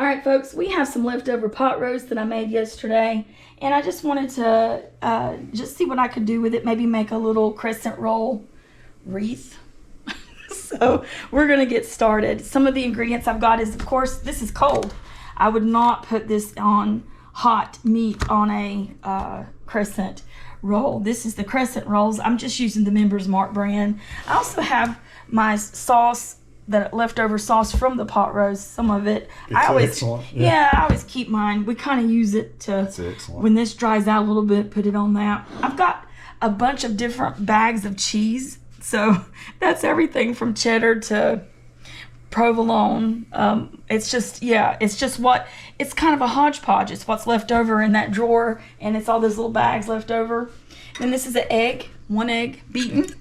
right, folks, we have some leftover pot roast that I made yesterday, and I just wanted to just see what I could do with it. Maybe make a little crescent roll wreath. So we're gonna get started. Some of the ingredients I've got is, of course, this is cold. I would not put this on hot meat on a crescent roll. This is the crescent rolls. I'm just using the Members Mark brand. I also have my sauce, the leftover sauce from the pot roast. Some of it, I always keep mine. We kind of use it to, when this dries out a little bit, put it on that. I've got a bunch of different bags of cheese. So that's everything from cheddar to provolone. It's kind of a hodgepodge. It's what's left over in that drawer, and it's all those little bags left over. Then this is an egg, one egg beaten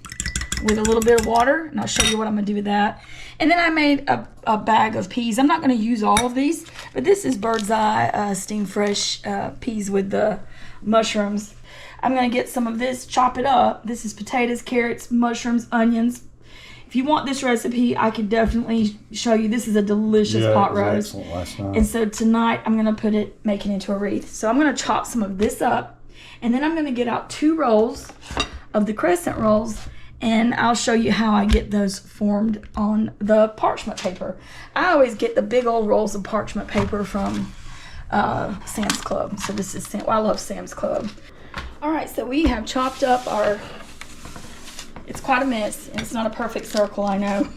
with a little bit of water, and I'll show you what I'm gonna do with that. And then I made a bag of peas. I'm not gonna use all of these, but this is Bird's Eye steam fresh peas with the mushrooms. I'm gonna get some of this, chop it up. This is potatoes, carrots, mushrooms, onions. If you want this recipe, I could definitely show you. This is a delicious pot roast. Excellent last night. And so tonight I'm gonna make it into a wreath. So I'm gonna chop some of this up, and then I'm gonna get out 2 rolls of the crescent rolls, and I'll show you how I get those formed on the parchment paper. I always get the big old rolls of parchment paper from Sam's Club. So this is I love Sam's Club. All right, so we have chopped up it's quite a mess, and it's not a perfect circle, I know.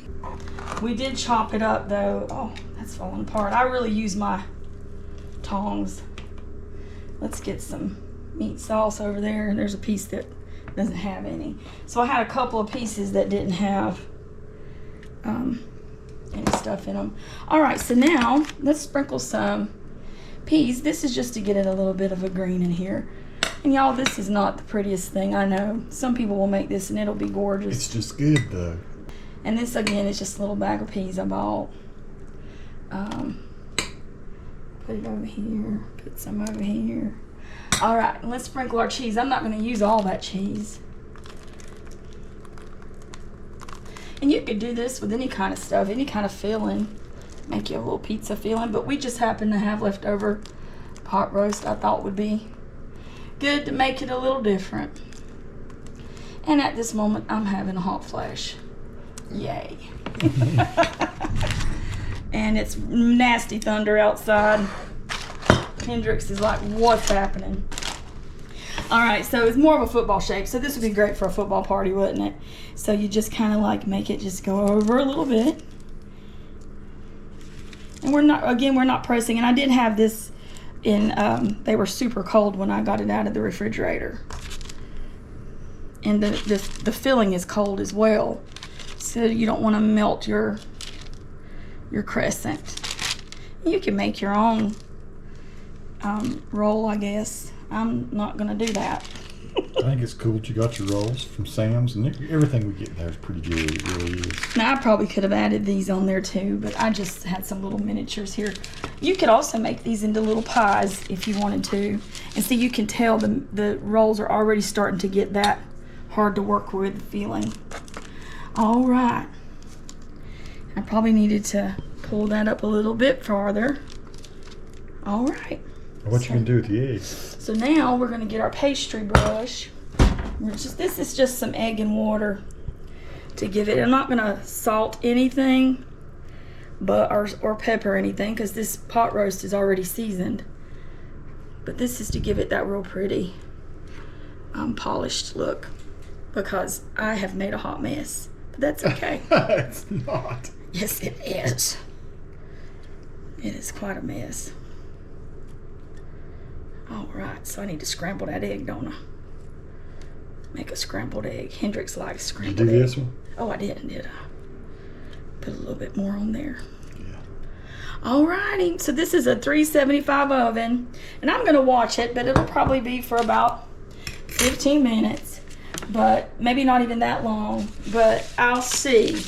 We did chop it up though. Oh, that's falling apart. I really use my tongs. Let's get some meat sauce over there, and there's a piece that doesn't have any. So I had a couple of pieces that didn't have any stuff in them. All right, so now let's sprinkle some peas. This is just to get it a little bit of a green in here. And y'all, this is not the prettiest thing, I know. Some people will make this and it'll be gorgeous. It's just good though. And this again is just a little bag of peas I bought. Put it over here, put some over here. All right, and let's sprinkle our cheese. I'm not gonna use all that cheese. And you could do this with any kind of stuff, any kind of filling. Make you a little pizza filling, but we just happen to have leftover pot roast I thought would be good to make it a little different. And at this moment, I'm having a hot flash. Yay. And it's nasty thunder outside. Hendrix is like, what's happening? All right, so it's more of a football shape. So this would be great for a football party, wouldn't it? So you just kind of like make it just go over a little bit. And we're not pressing. And I did have this they were super cold when I got it out of the refrigerator. And the filling is cold as well. So you don't want to melt your crescent. You can make your own roll, I guess. I'm not gonna do that. I think it's cool that you got your rolls from Sam's, and everything we get there is pretty good. It really is. Now, I probably could have added these on there too, but I just had some little miniatures here. You could also make these into little pies if you wanted to. And see, you can tell the rolls are already starting to get that hard to work with feeling. All right. I probably needed to pull that up a little bit farther. All right. What you gonna do with the eggs? So now we're gonna get our pastry brush. This is just some egg and water to give it. I'm not gonna salt anything, or pepper anything, because this pot roast is already seasoned. But this is to give it that real pretty, polished look, because I have made a hot mess. But that's okay. It's not. Yes, it is. It is quite a mess. All right, so I need to scramble that egg, don't I? Make a scrambled egg. Hendrix likes scrambled egg. Did you do this one? Oh, I didn't, did I? Put a little bit more on there. Yeah. All righty, so this is a 375 oven, and I'm gonna watch it, but it'll probably be for about 15 minutes, but maybe not even that long, but I'll see.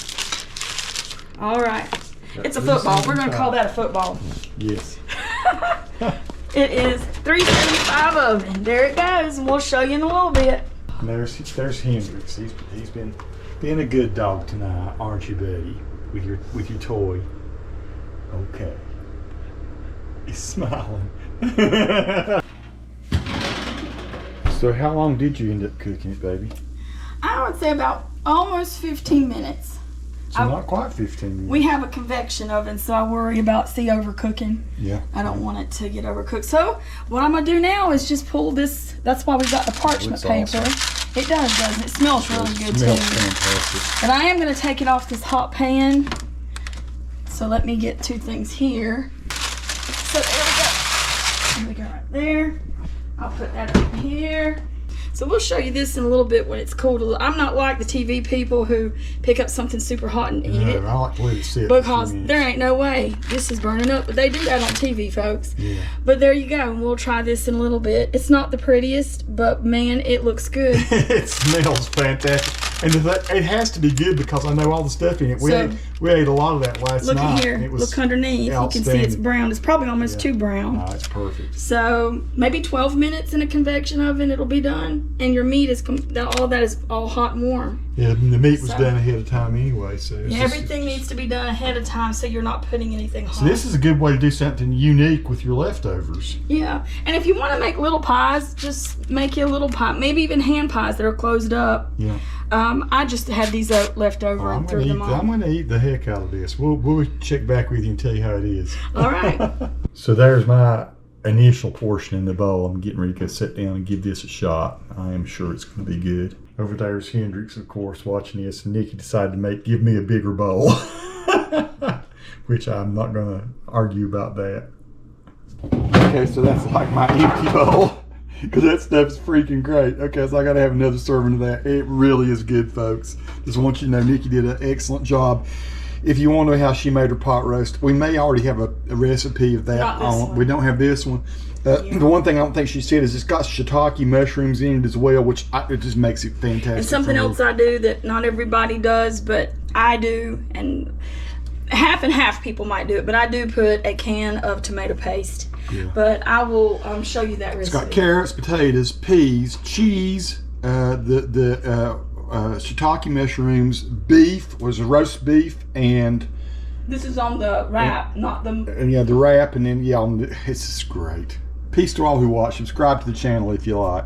All right, it's a football. We're gonna call that a football. Yes. It is 375 oven. There it goes, and we'll show you in a little bit. And there's Hendrix. He's been being a good dog tonight, aren't you, buddy? With your toy. Okay. Nikki's smiling. So how long did you end up cooking it, baby? I would say about almost 15 minutes. So not quite 15 minutes. We have a convection oven, so I worry about overcooking. Yeah. I don't want it to get overcooked. So what I'm gonna do now is just pull this. That's why we got the parchment paper. Awesome. It does, doesn't it? It smells really good too. Fantastic. But I am gonna take it off this hot pan. So let me get two things here. So there we go. There we go right there. I'll put that up here. So we'll show you this in a little bit when it's cooled. I'm not like the TV people who pick up something super hot and eat it. I like to let it sit. Because there ain't no way this is burning up. But they do that on TV, folks. Yeah. But there you go. And we'll try this in a little bit. It's not the prettiest, but man, it looks good. It smells fantastic. And it has to be good because I know all the stuff in it. We ate a lot of that last night. Look at here. It was look underneath. You can see it's brown. It's probably almost too brown. No, it's perfect. So maybe 12 minutes in a convection oven, it'll be done. And your meat is all that is all hot and warm. Yeah, and the meat was done ahead of time anyway. So everything needs to be done ahead of time so you're not putting anything hot. So this is a good way to do something unique with your leftovers. Yeah, and if you want to make little pies, just make you a little pie. Maybe even hand pies that are closed up. Yeah. I just had these left over and threw them on. I'm going to eat the heck out of this. We'll check back with you and tell you how it is. All right. So there's my initial portion in the bowl. I'm getting ready to go sit down and give this a shot. I am sure it's going to be good. Over there's Hendrix, of course, watching this. And Nikki decided to give me a bigger bowl. Which I'm not going to argue about that. Okay, so that's like my empty bowl. Because that stuff's freaking great. Okay, so I got to have another serving of that. It really is good, folks. Just want you to know Nikki did an excellent job. If you want to know how she made her pot roast, we may already have a recipe of that on. We don't have this one. The one thing I don't think she said is it's got shiitake mushrooms in it as well, which it just makes it fantastic. And something else I do that not everybody does, but I do, and half and half people might do it, but I do put a can of tomato paste. Yeah. But I will show you that recipe. It's got carrots, potatoes, peas, cheese, the shiitake mushrooms, beef, was a roast beef, and this is on the wrap, not the. And yeah, the wrap, and then it's just great. Peace to all who watch. Subscribe to the channel if you like.